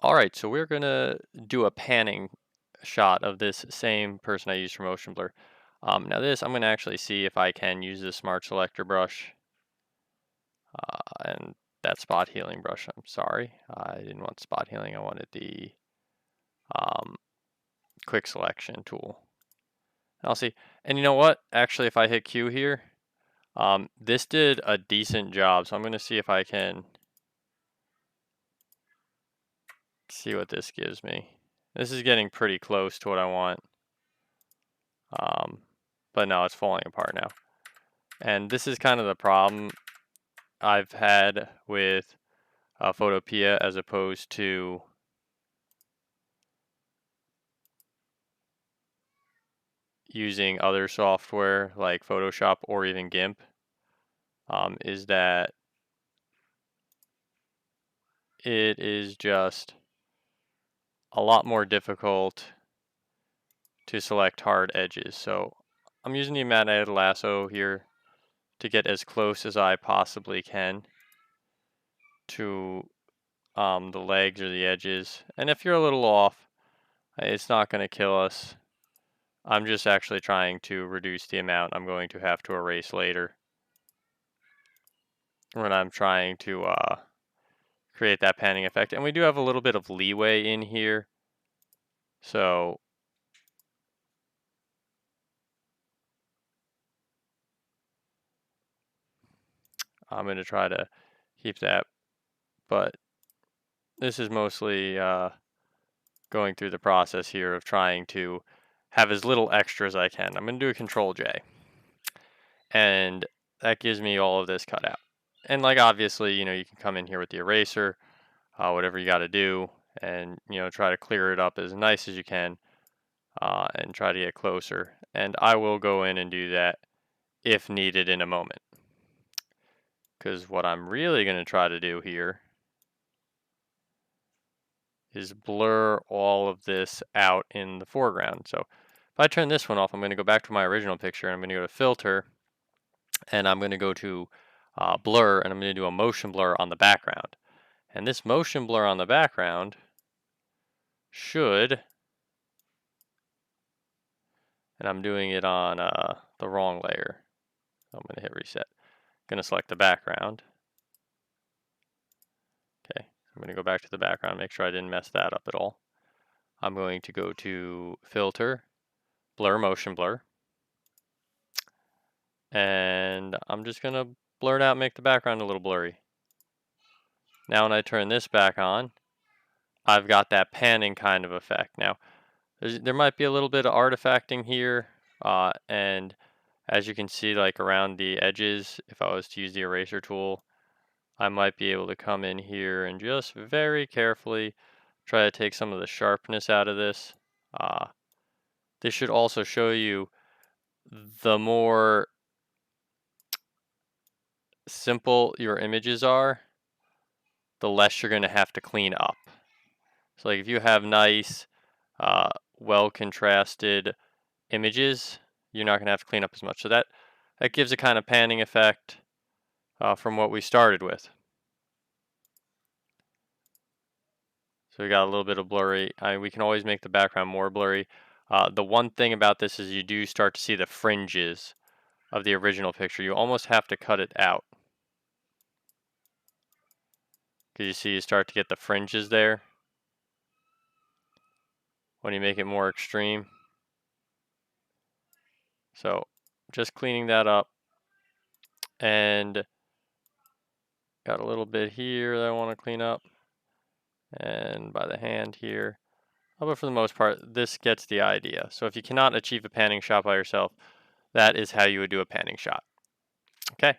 All right, so we're gonna do a panning shot of this same person I used for motion blur. Now this, I'm gonna actually see if I can use the smart selector brush and that spot healing brush. I'm sorry, I didn't want spot healing. I wanted the um, quick selection tool. And I'll see. And you know what? Actually, if I hit Q here, this did a decent job. So I'm gonna see if I can see what this gives me. This is getting pretty close to what I want. But no, it's falling apart now. And this is kind of the problem I've had with Photopea as opposed to using other software like Photoshop or even GIMP, is that it is just a lot more difficult to select hard edges. So I'm using the Mat Lasso here to get as close as I possibly can to the legs or the edges. And if you're a little off, it's not going to kill us. I'm just actually trying to reduce the amount I'm going to have to erase later when I'm trying to create that panning effect. And we do have a little bit of leeway in here. So I'm going to try to keep that. But this is mostly going through the process here of trying to have as little extra as I can. I'm going to do a Control J. And that gives me all of this cut out. And like obviously, you can come in here with the eraser, whatever you got to do, and try to clear it up as nice as you can, and try to get closer. And I will go in and do that if needed in a moment. Because what I'm really going to try to do here is blur all of this out in the foreground. So if I turn this one off, I'm going to go back to my original picture, and I'm going to go to Filter, and I'm going to go to Blur, and I'm going to do a motion blur on the background. And this motion blur on the background should, and I'm doing it on the wrong layer. I'm going to hit reset. I'm going to select the background. Okay, I'm going to go back to the background, make sure I didn't mess that up at all. I'm going to go to Filter, Blur Motion Blur, and I'm just going to blur it out, make the background a little blurry. Now when I turn this back on, I've got that panning kind of effect. Now, there might be a little bit of artifacting here, and as you can see, like around the edges, if I was to use the eraser tool, I might be able to come in here and just very carefully try to take some of the sharpness out of this. This should also show you the more simple your images are, the less you're going to have to clean up. So like if you have nice, well contrasted images, you're not going to have to clean up as much. So that gives a kind of panning effect from what we started with. So we got a little bit of blurry. We can always make the background more blurry. The one thing about this is you do start to see the fringes of the original picture. You almost have to cut it out. Because you see you start to get the fringes there when you make it more extreme. So just cleaning that up. And got a little bit here that I want to clean up. And by the hand here. But for the most part, this gets the idea. So if you cannot achieve a panning shot by yourself, that is how you would do a panning shot. Okay.